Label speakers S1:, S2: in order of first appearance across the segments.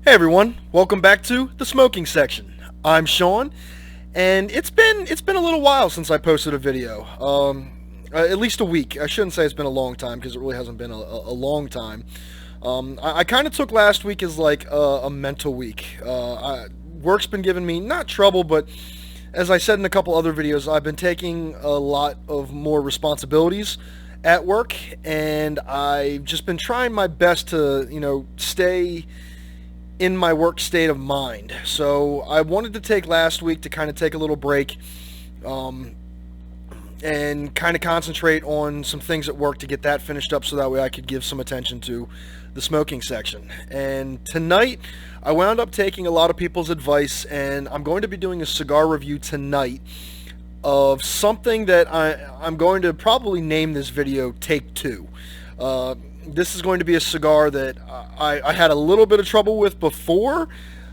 S1: Hey everyone, welcome back to the smoking section. I'm Sean, and it's been a little while since I posted a video. At least a week. I shouldn't say it's been a long time because it really hasn't been a long time. I kind of took last week as like a mental week. Work's been giving me not trouble, but as I said in a couple other videos, I've been taking a lot of more responsibilities at work, and I've just been trying my best to, stay in my work state of mind. So I wanted to take last week to kind of take a little break and kind of concentrate on some things at work to get that finished up so that way I could give some attention to the smoking section. And tonight I wound up taking a lot of people's advice, and I'm going to be doing a cigar review tonight of something that I'm going to probably name this video Take Two. This is going to be a cigar that I had a little bit of trouble with before,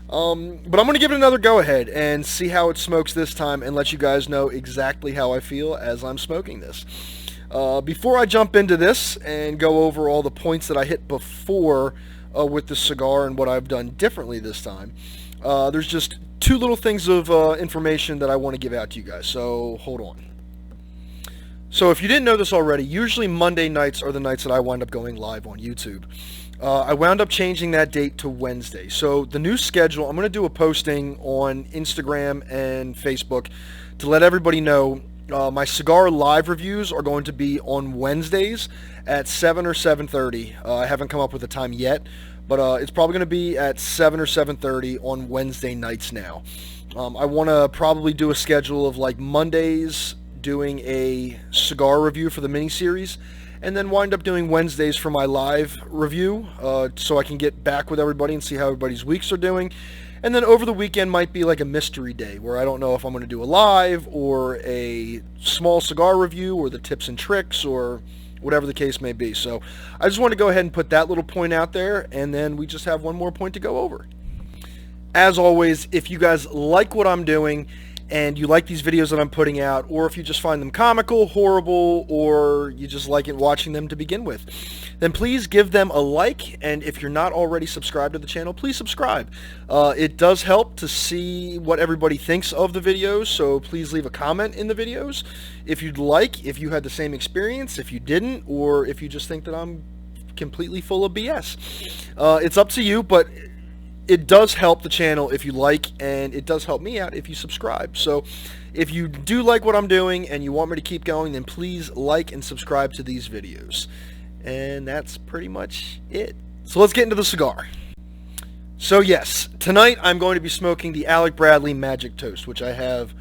S1: but I'm going to give it another go-ahead and see how it smokes this time and let you guys know exactly how I feel as I'm smoking this. Before I jump into this and go over all the points that I hit before with the cigar and what I've done differently this time, there's just two little things of information that I want to give out to you guys, so hold on. So if you didn't know this already, usually Monday nights are the nights that I wind up going live on YouTube. I wound up changing that date to Wednesday. So the new schedule, I'm going to do a posting on Instagram and Facebook to let everybody know my cigar live reviews are going to be on Wednesdays at 7 or 7:30. I haven't come up with a time yet, but it's probably going to be at 7 or 7:30 on Wednesday nights now. I want to probably do a schedule of like Mondays doing a cigar review for the mini-series, and then wind up doing Wednesdays for my live review, so I can get back with everybody and see how everybody's weeks are doing. And then over the weekend might be like a mystery day where I don't know if I'm going to do a live or a small cigar review or the tips and tricks or whatever the case may be. So I just want to go ahead and put that little point out there, and then we just have one more point to go over. As always, if you guys like what I'm doing and you like these videos that I'm putting out, or if you just find them comical, horrible, or you just like it watching them to begin with, then please give them a like, and if you're not already subscribed to the channel, please subscribe. It does help to see what everybody thinks of the videos, so please leave a comment in the videos if you'd like, if you had the same experience, if you didn't, or if you just think that I'm completely full of BS. It's up to you, but it does help the channel if you like, and it does help me out if you subscribe. So if you do like what I'm doing and you want me to keep going, then please like and subscribe to these videos. And that's pretty much it. So let's get into the cigar. So yes, tonight I'm going to be smoking the Alec Bradley Magic Toast, which I have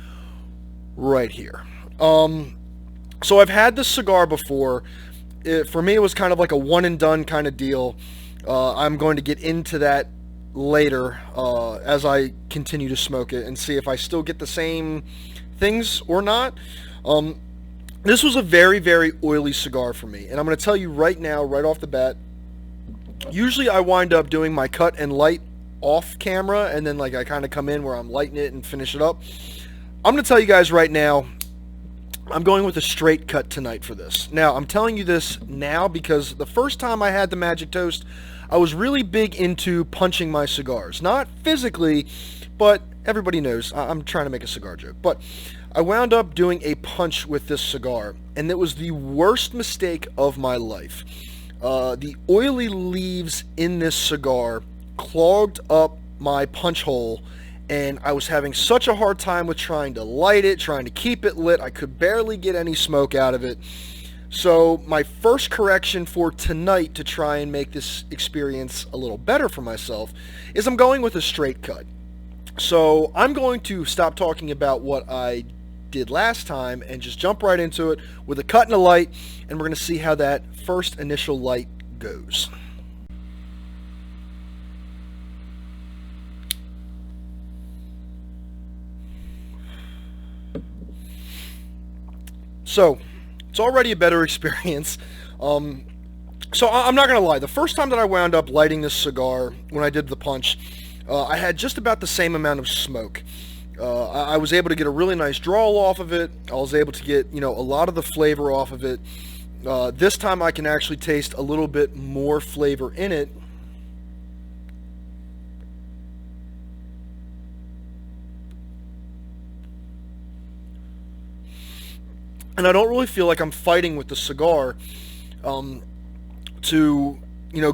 S1: right here. So I've had this cigar before. For me, it was kind of like a one and done kind of deal. I'm going to get into that later as I continue to smoke it and see if I still get the same things or not. This was a very, very oily cigar for me, and I'm going to tell you right now, right off the bat, usually I wind up doing my cut and light off camera, and then like I kind of come in where I'm lighting it and finish it up. I'm going to tell you guys right now, I'm going with a straight cut tonight for this. Now, I'm telling you this now because the first time I had the Magic Toast, I was really big into punching my cigars. Not physically, but everybody knows. I'm trying to make a cigar joke. But I wound up doing a punch with this cigar, and it was the worst mistake of my life. The oily leaves in this cigar clogged up my punch hole, and I was having such a hard time with trying to light it, trying to keep it lit. I could barely get any smoke out of it. So my first correction for tonight to try and make this experience a little better for myself is I'm going with a straight cut. So I'm going to stop talking about what I did last time and just jump right into it with a cut and a light, and we're going to see how that first initial light goes. So it's already a better experience. So I'm not going to lie. The first time that I wound up lighting this cigar, when I did the punch, I had just about the same amount of smoke. I was able to get a really nice draw off of it. I was able to get, a lot of the flavor off of it. This time I can actually taste a little bit more flavor in it. and I don't really feel like I'm fighting with the cigar to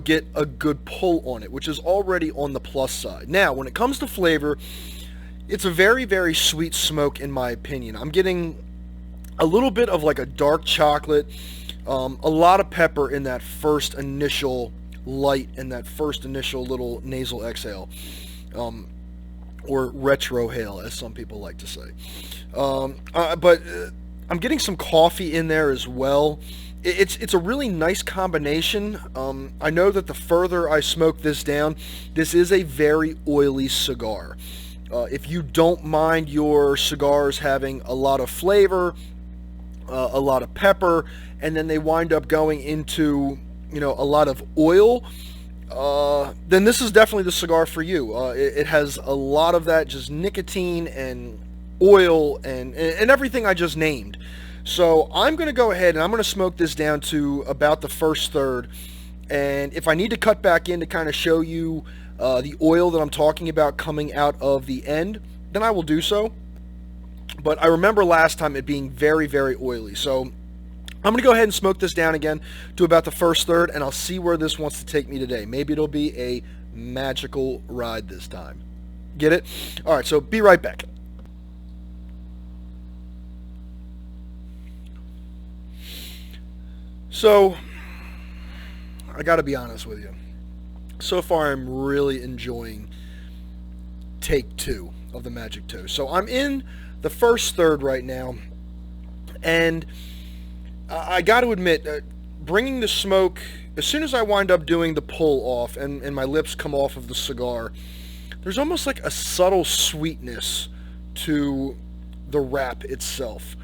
S1: get a good pull on it, which is already on the plus side. Now, when it comes to flavor, it's a very, very sweet smoke in my opinion. I'm getting a little bit of like a dark chocolate, a lot of pepper in that first initial light and that first initial little nasal exhale, or retrohale, as some people like to say. But I'm getting some coffee in there as well. It's a really nice combination. I know that the further I smoke this down, this is a very oily cigar. If you don't mind your cigars having a lot of flavor, a lot of pepper, and then they wind up going into a lot of oil, then this is definitely the cigar for you. It has a lot of that, just nicotine and oil and everything I just named. So I'm going to go ahead and I'm going to smoke this down to about the first third. And if I need to cut back in to kind of show you the oil that I'm talking about coming out of the end, then I will do so. But I remember last time it being very, very oily. So I'm going to go ahead and smoke this down again to about the first third, and I'll see where this wants to take me today. Maybe it'll be a magical ride this time. Get it? All right, so be right back. So, I gotta be honest with you. So far, I'm really enjoying take 2 of the Magic Toast. So, I'm in the first third right now, and I gotta admit, bringing the smoke, as soon as I wind up doing the pull off and my lips come off of the cigar, there's almost like a subtle sweetness to the wrap itself.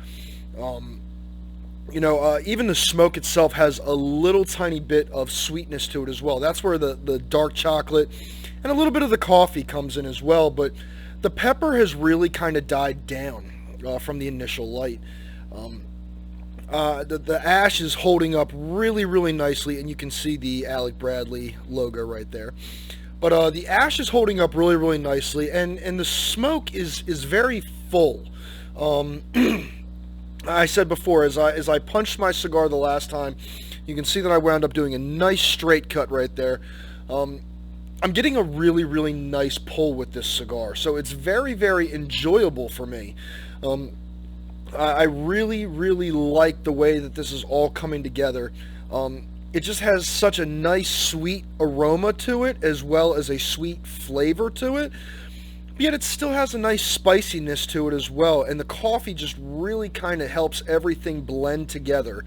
S1: Even the smoke itself has a little tiny bit of sweetness to it as well. That's where the dark chocolate and a little bit of the coffee comes in as well. But the pepper has really kind of died down from the initial light. The ash is holding up really, really nicely, and you can see the Alec Bradley logo right there. But the ash is holding up really, really nicely, and the smoke is very full. I said before, as I punched my cigar the last time, you can see that I wound up doing a nice straight cut right there. I'm getting a really, really nice pull with this cigar, so it's very, very enjoyable for me. I really, really like the way that this is all coming together. It just has such a nice, sweet aroma to it, as well as a sweet flavor to it. Yet it still has a nice spiciness to it as well, and the coffee just really kind of helps everything blend together.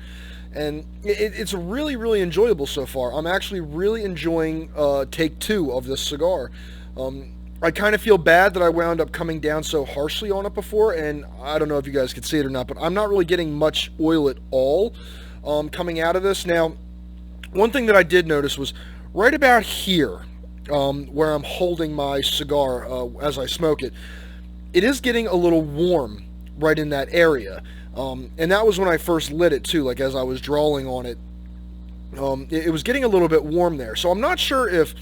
S1: And it's really, really enjoyable so far. I'm actually really enjoying take 2 of this cigar. I kind of feel bad that I wound up coming down so harshly on it before, and I don't know if you guys could see it or not, but I'm not really getting much oil at all coming out of this. Now, one thing that I did notice was right about here, where I'm holding my cigar as I smoke it, it is getting a little warm right in that area. And that was when I first lit it too, like as I was drawing on it. It was getting a little bit warm there. So I'm not sure if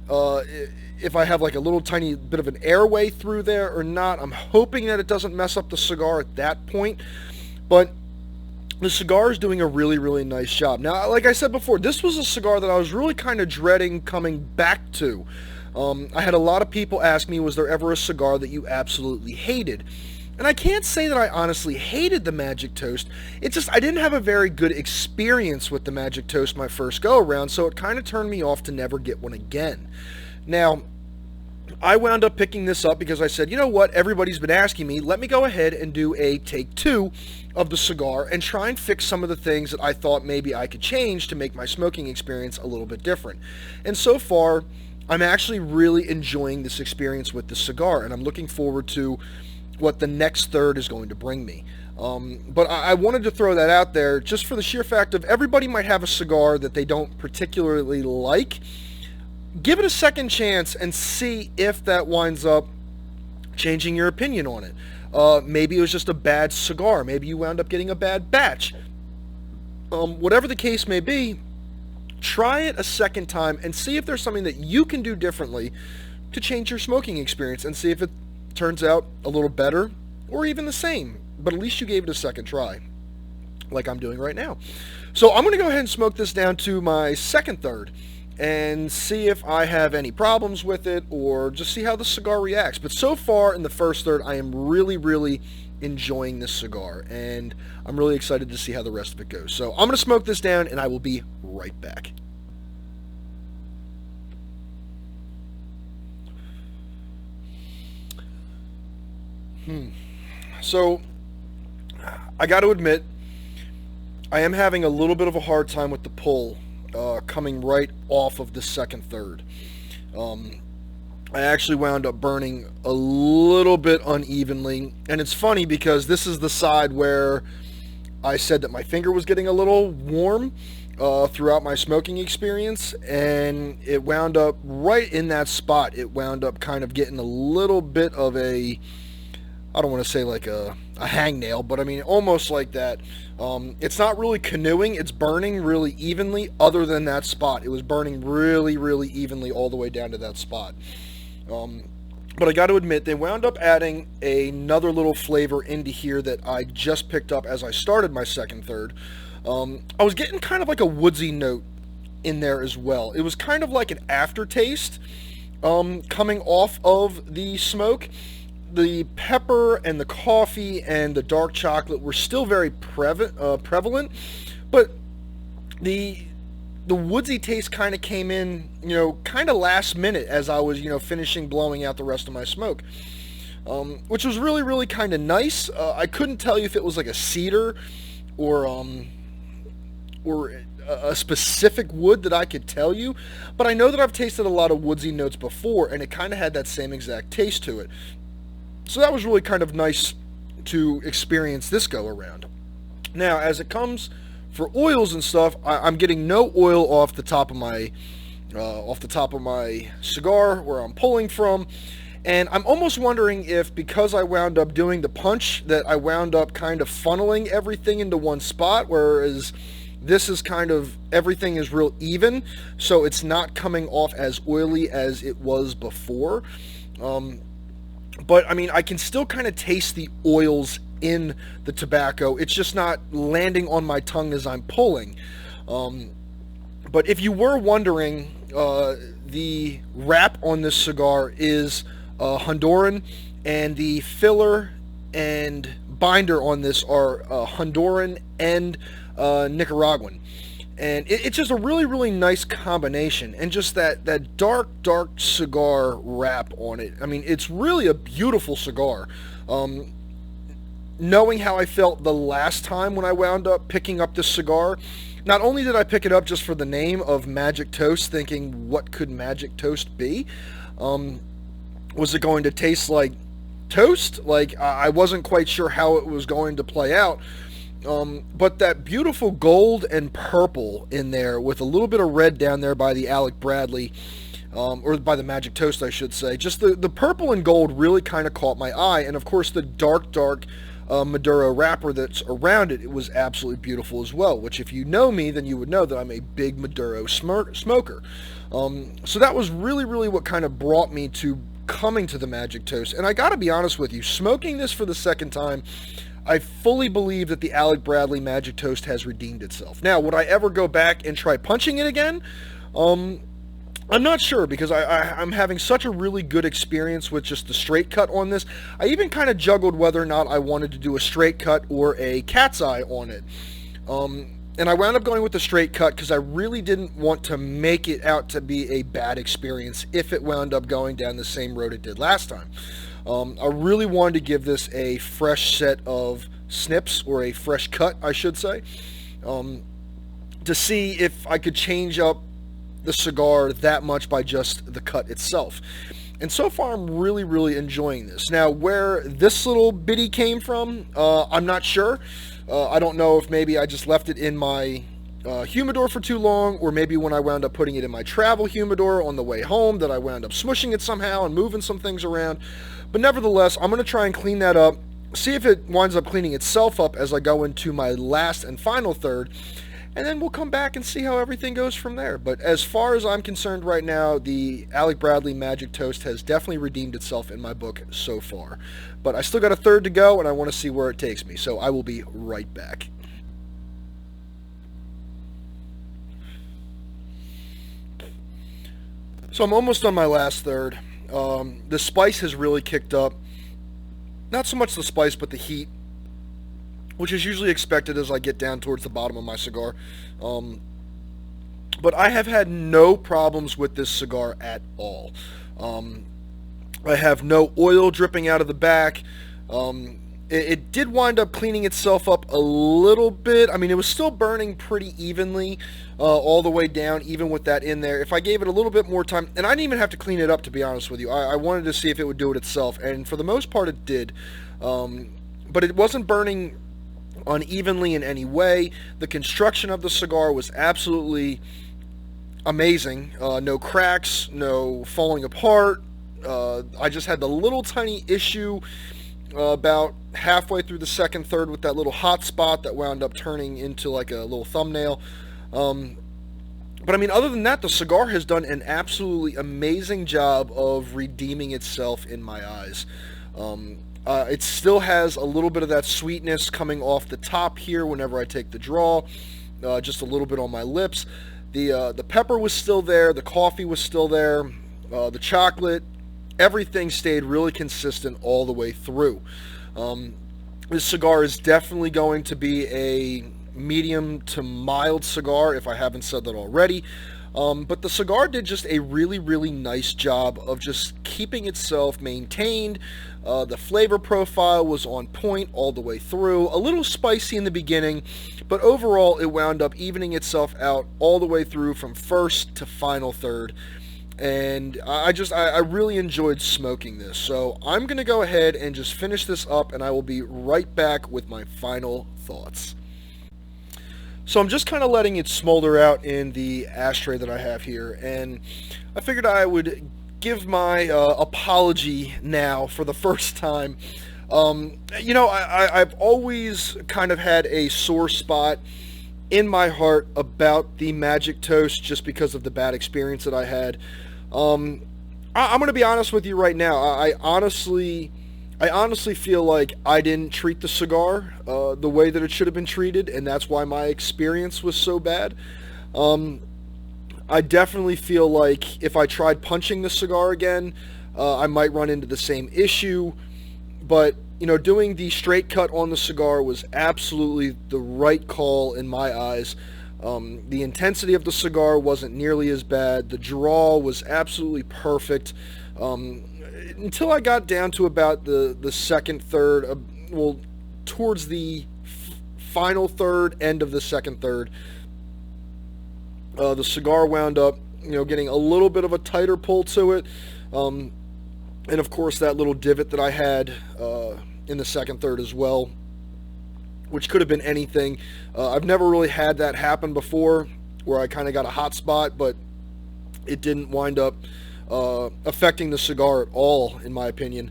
S1: I have like a little tiny bit of an airway through there or not. I'm hoping that it doesn't mess up the cigar at that point. But the cigar is doing a really, really nice job. Now, like I said before, this was a cigar that I was really kind of dreading coming back to. I had a lot of people ask me, was there ever a cigar that you absolutely hated? And I can't say that I honestly hated the Magic Toast. It's just I didn't have a very good experience with the Magic Toast my first go-around, so it kind of turned me off to never get one again. Now, I wound up picking this up because I said, you know what, everybody's been asking me, let me go ahead and do a take 2 of the cigar and try and fix some of the things that I thought maybe I could change to make my smoking experience a little bit different. And so far, I'm actually really enjoying this experience with the cigar, and I'm looking forward to what the next third is going to bring me. But I wanted to throw that out there just for the sheer fact of everybody might have a cigar that they don't particularly like. Give it a second chance and see if that winds up changing your opinion on it. Maybe it was just a bad cigar. Maybe you wound up getting a bad batch. Whatever the case may be, try it a second time and see if there's something that you can do differently to change your smoking experience, and see if it turns out a little better or even the same. But at least you gave it a second try. like I'm doing right now. So I'm going to go ahead and smoke this down to my second third and see if I have any problems with it or just see how the cigar reacts. But so far in the first third, I am really, really enjoying this cigar, and I'm really excited to see how the rest of it goes. So I'm going to smoke this down, and I will be right back. So I got to admit, I am having a little bit of a hard time with the pull coming right off of the second third. I actually wound up burning a little bit unevenly, and it's funny because this is the side where I said that my finger was getting a little warm throughout my smoking experience, and it wound up right in that spot. It wound up kind of getting a little bit of a, I don't want to say like a hangnail, but I mean almost like that. It's not really canoeing, it's burning really evenly other than that spot. It was burning really, really evenly all the way down to that spot. But I got to admit, they wound up adding another little flavor into here that I just picked up as I started my second third. I was getting kind of like a woodsy note in there as well. It was kind of like an aftertaste coming off of the smoke. The pepper and the coffee and the dark chocolate were still very prevalent, but the woodsy taste kind of came in, kind of last minute as I was, finishing blowing out the rest of my smoke, which was really, really kind of nice. I couldn't tell you if it was like a cedar or a specific wood that I could tell you, but I know that I've tasted a lot of woodsy notes before, and it kind of had that same exact taste to it. So that was really kind of nice to experience this go around. Now, as it comes for oils and stuff, I'm getting no oil off the top of my cigar where I'm pulling from, and I'm almost wondering if because I wound up doing the punch that I wound up kind of funneling everything into one spot, whereas this is kind of everything is real even, so it's not coming off as oily as it was before. But I mean, I can still kind of taste the oils in the tobacco. It's just not landing on my tongue as I'm pulling. But if you were wondering, the wrap on this cigar is Honduran, and the filler and binder on this are Honduran and Nicaraguan. And it's just a really, really nice combination. And just that dark cigar wrap on it. I mean, it's really a beautiful cigar. Knowing how I felt the last time when I wound up picking up this cigar, not only did I pick it up just for the name of Magic Toast, thinking, what could Magic Toast be? Was it going to taste like toast? Like, I wasn't quite sure how it was going to play out. But that beautiful gold and purple in there with a little bit of red down there by the Alec Bradley, or by the Magic Toast, I should say. Just the purple and gold really kind of caught my eye. And, of course, the dark Maduro wrapper that's around it, it was absolutely beautiful as well. Which, if you know me, then you would know that I'm a big Maduro smoker. So that was really, really what kind of brought me to coming to the Magic Toast. And I got to be honest with you, smoking this for the second time, I fully believe that the Alec Bradley Magic Toast has redeemed itself. Now, would I ever go back and try punching it again? I'm not sure, because I'm having such a really good experience with just the straight cut on this. I even kind of juggled whether or not I wanted to do a straight cut or a cat's eye on it. And I wound up going with the straight cut because I really didn't want to make it out to be a bad experience if it wound up going down the same road it did last time. I really wanted to give this a fresh set of snips, or a fresh cut, I should say, to see if I could change up the cigar that much by just the cut itself. And so far, I'm really, really enjoying this. Now, where this little bitty came from, I'm not sure. I don't know if maybe I just left it in my humidor for too long, or maybe when I wound up putting it in my travel humidor on the way home that I wound up smushing it somehow and moving some things around. But nevertheless, I'm going to try and clean that up, see if it winds up cleaning itself up as I go into my last and final third, and then we'll come back and see how everything goes from there. But as far as I'm concerned right now, the Alec Bradley Magic Toast has definitely redeemed itself in my book so far. But I still got a third to go, and I want to see where it takes me, so I will be right back. So I'm almost on my last third. The spice has really kicked up. Not so much the spice, but the heat, which is usually expected as I get down towards the bottom of my cigar. Um, but I have had no problems with this cigar at all. Um, I have no oil dripping out of the back. It did wind up cleaning itself up a little bit. I mean, it was still burning pretty evenly all the way down, even with that in there. If I gave it a little bit more time, and I didn't even have to clean it up, to be honest with you. I wanted to see if it would do it itself, and for the most part, it did. But it wasn't burning unevenly in any way. The construction of the cigar was absolutely amazing. No cracks, no falling apart. I just had the little tiny issue about halfway through the second third with that little hot spot that wound up turning into like a little thumbnail. Um, but I mean, other than that, the cigar has done an absolutely amazing job of redeeming itself in my eyes. It still has a little bit of that sweetness coming off the top here whenever I take the draw, just a little bit on my lips. The pepper was still there, the coffee was still there, the chocolate, everything stayed really consistent all the way through. This cigar is definitely going to be a medium to mild cigar, if I haven't said that already. But the cigar did just a really, really nice job of just keeping itself maintained. The flavor profile was on point all the way through. A little spicy in the beginning, but overall it wound up evening itself out all the way through from first to final third. And I really enjoyed smoking this. So I'm going to go ahead and just finish this up, and I will be right back with my final thoughts. So I'm just kind of letting it smolder out in the ashtray that I have here, and I figured I would give my apology now for the first time. I've always kind of had a sore spot in my heart about the Magic Toast just because of the bad experience that I had. I'm going to be honest with you right now. I honestly feel like I didn't treat the cigar the way that it should have been treated, and that's why my experience was so bad. I definitely feel like if I tried punching the cigar again, I might run into the same issue. But, doing the straight cut on the cigar was absolutely the right call in my eyes. The intensity of the cigar wasn't nearly as bad. The draw was absolutely perfect. Until I got down to about the second third, towards the final third, end of the second third, the cigar wound up, getting a little bit of a tighter pull to it. And of course that little divot that I had in the second third as well, which could have been anything. I've never really had that happen before, where I kind of got a hot spot, but it didn't wind up affecting the cigar at all, in my opinion.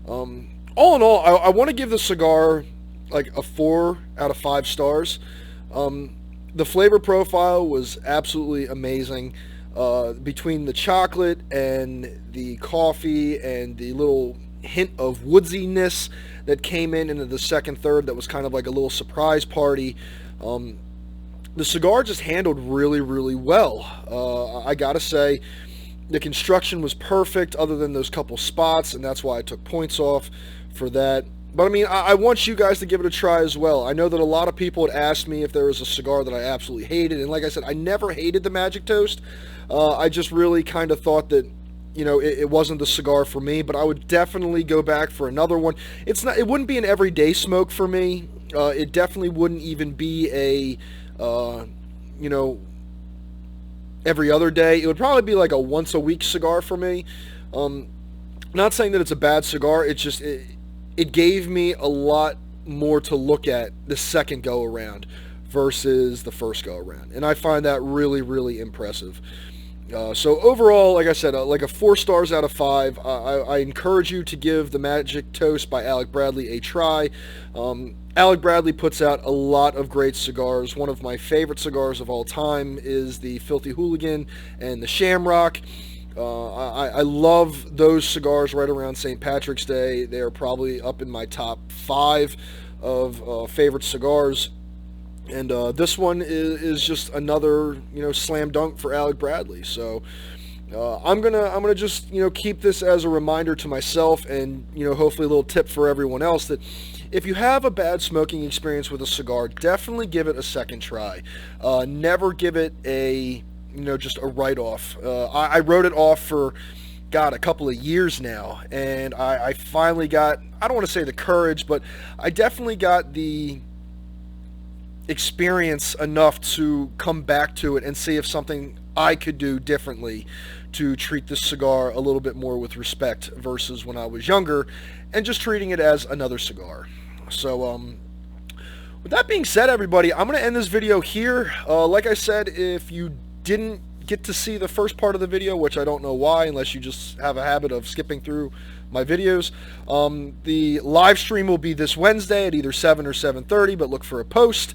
S1: All in all, I want to give the cigar like a 4 out of 5 stars. The flavor profile was absolutely amazing. Between the chocolate and the coffee and the little hint of woodsiness that came into the second third, that was kind of like a little surprise party. The cigar just handled really, really well. I gotta say, the construction was perfect other than those couple spots, and that's why I took points off for that. But I mean, I want you guys to give it a try as well. I know that a lot of people had asked me if there was a cigar that I absolutely hated, and like I said, I never hated the Magic Toast. I just really kind of thought that, it wasn't the cigar for me, but I would definitely go back for another one. It wouldn't be an everyday smoke for me. It definitely wouldn't even be a, every other day. It would probably be like a once a week cigar for me. Not saying that it's a bad cigar. It's just, it gave me a lot more to look at the second go around versus the first go around. And I find that really, really impressive. So overall, like I said, like a 4 stars out of 5. I encourage you to give the Magic Toast by Alec Bradley a try. Alec Bradley puts out a lot of great cigars. One of my favorite cigars of all time is the Filthy Hooligan and the Shamrock. I love those cigars right around St. Patrick's Day. They are probably up in my top 5 of favorite cigars. And this one is just another, slam dunk for Alec Bradley. So I'm gonna just keep this as a reminder to myself, and hopefully a little tip for everyone else, that if you have a bad smoking experience with a cigar, definitely give it a second try. Never give it a just a write-off. I wrote it off for a couple of years now, and I finally got, I don't want to say the courage, but I definitely got the experience enough to come back to it and see if something I could do differently to treat this cigar a little bit more with respect versus when I was younger and just treating it as another cigar. So with that being said, everybody, I'm going to end this video here. Like I said, if you didn't get to see the first part of the video, which I don't know why, unless you just have a habit of skipping through my videos, the live stream will be this Wednesday at either 7 or 7:30, but look for a post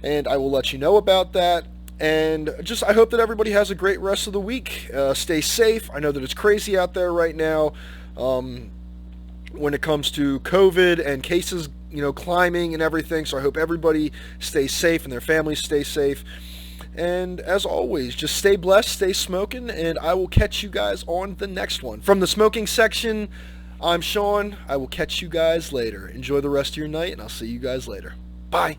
S1: and I will let you know about that. And just, I hope that everybody has a great rest of the week. Stay safe. I know that it's crazy out there right now when it comes to COVID and cases climbing and everything, so I hope everybody stays safe and their families stay safe. And as always, just stay blessed, stay smoking, and I will catch you guys on the next one. From the smoking section, I'm Sean. I will catch you guys later. Enjoy the rest of your night, and I'll see you guys later. Bye.